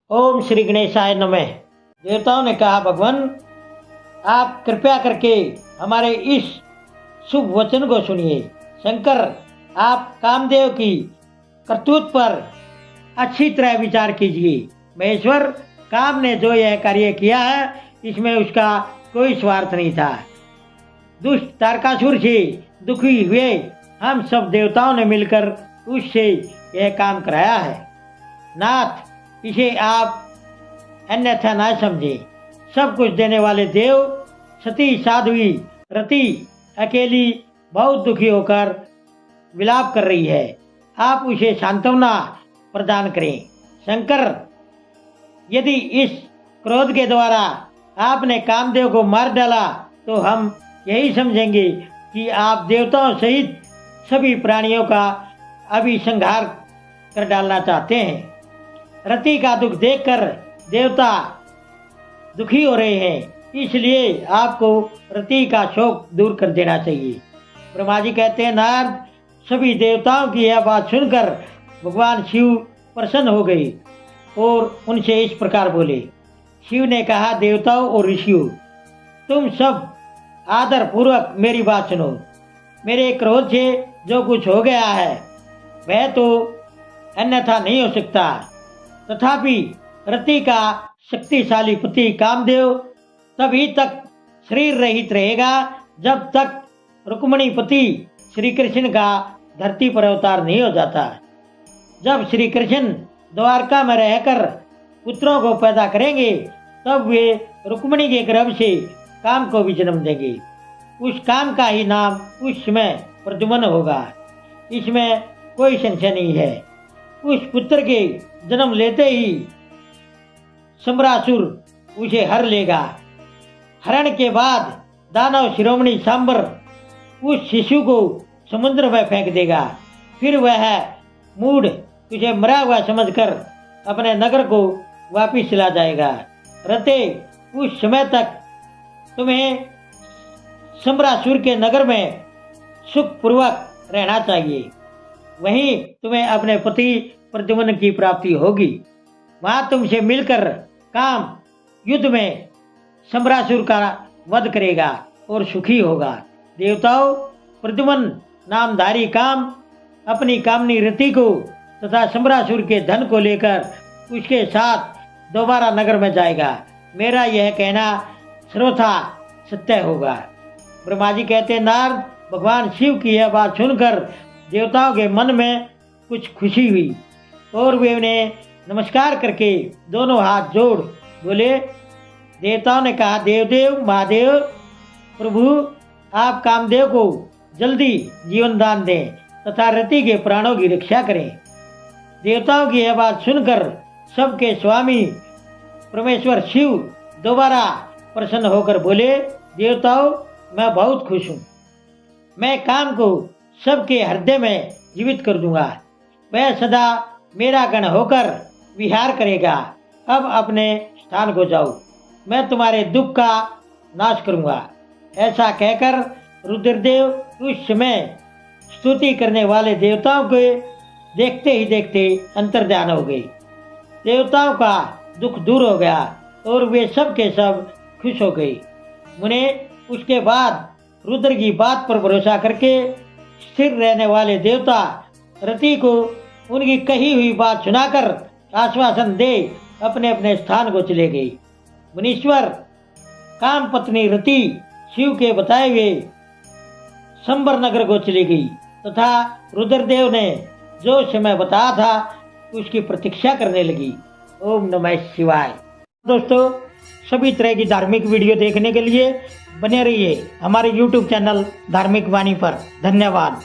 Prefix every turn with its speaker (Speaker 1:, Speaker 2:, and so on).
Speaker 1: ओम श्री गणेशाय नमः। देवताओं ने कहा, भगवान आप कृपया करके हमारे इस शुभ वचन को सुनिए। शंकर, आप कामदेव की करतूत पर अच्छी तरह विचार कीजिए। महेश्वर, काम ने जो यह कार्य किया है इसमें उसका कोई स्वार्थ नहीं था। दुष्ट तारकासुर से दुखी हुए हम सब देवताओं ने मिलकर उससे यह काम कराया है। नाथ, इसे आप अन्यथा ना समझे। सब कुछ देने वाले देव सती साध्वी रति अकेली बहुत दुखी होकर विलाप कर रही है। आप उसे सांत्वना प्रदान करें। शंकर, यदि इस क्रोध के द्वारा आपने कामदेव को मार डाला तो हम यही समझेंगे कि आप देवताओं सहित सभी प्राणियों का अभी संहार कर डालना चाहते हैं। रति का दुख देखकर देवता दुखी हो रहे हैं, इसलिए आपको रति का शोक दूर कर देना चाहिए। ब्रह्मा जी कहते हैं, नारद, सभी देवताओं की यह बात सुनकर भगवान शिव प्रसन्न हो गए और उनसे इस प्रकार बोले। शिव ने कहा, देवताओं और ऋषियों, तुम सब आदर पूर्वक मेरी बात सुनो। मेरे क्रोध से जो कुछ हो गया है वह तो अन्यथा नहीं हो सकता, तथापि रति का शक्तिशाली पति कामदेव तभी तक शरीर रहित रहेगा जब तक रुक्मिणी पति श्री कृष्ण का धरती पर अवतार नहीं हो जाता। जब श्री कृष्ण द्वारका में रहकर पुत्रों को पैदा करेंगे तब वे रुक्मिणी के गर्भ से काम को भी जन्म देंगे। उस काम का ही नाम उस समय प्रद्युम्न होगा, इसमें कोई संशय नहीं है। उस पुत्र के जन्म लेते ही सम्रासुर उसे हर लेगा। हरण के बाद दानव शिरोमणि सांबर उस शिशु को समुद्र में फेंक देगा। फिर वह मूढ़ तुझे मरा हुआ समझकर अपने नगर को वापिस चला जाएगा। रते, उस समय तक तुम्हें सम्रासुर के नगर में सुखपूर्वक रहना चाहिए। वहीं तुम्हें अपने पति प्रद्युम्न की प्राप्ति होगी। वहां तुमसे मिलकर काम युद्ध में सम्रासुर का वध करेगा और सुखी होगा। देवताओं, प्रद्युम्न नामधारी काम अपनी कामनी रति को तथा सम्रासुर के धन को लेकर उसके साथ दोबारा नगर में जाएगा। मेरा यह कहना सर्वथा सत्य होगा। ब्रह्मा जी कहते हैं, नारद, भगवान शिव की यह बात सुनकर देवताओं के मन में कुछ खुशी हुई और वे उन्हें नमस्कार करके दोनों हाथ जोड़ बोले। देवताओं ने कहा, देवदेव महादेव प्रभु, आप कामदेव को जल्दी जीवन दान दें तथा रति के प्राणों की रक्षा करें। देवताओं की यह बात सुनकर सबके स्वामी परमेश्वर शिव दोबारा प्रसन्न होकर बोले, देवताओं, मैं बहुत खुश हूँ। मैं काम को सबके हृदय में जीवित कर दूंगा। वह सदा मेरा गण होकर विहार करेगा। अब अपने स्थान को जाओ, मैं तुम्हारे दुख का नाश करूंगा। ऐसा कहकर रुद्रदेव उस समय स्तुति करने वाले देवताओं को देखते ही देखते अंतर्ध्यान हो गए। देवताओं का दुख दूर हो गया और वे सब के सब खुश हो गए। मुने, उसके बाद रुद्र की बात पर भरोसा करके स्थिर रहने वाले देवता रति को उनकी कही हुई बात सुनाकर आश्वासन दे अपने अपने स्थान को चले गए। मुनीश्वर, काम पत्नी रति शिव के बताए हुए संबर नगर को चली गई तथा रुद्रदेव ने जो समय बताया था उसकी प्रतीक्षा करने लगी। ओम नमः शिवाय। दोस्तों, सभी तरह की धार्मिक वीडियो देखने के लिए बने रहिए हमारे YouTube चैनल धार्मिक वाणी पर। धन्यवाद।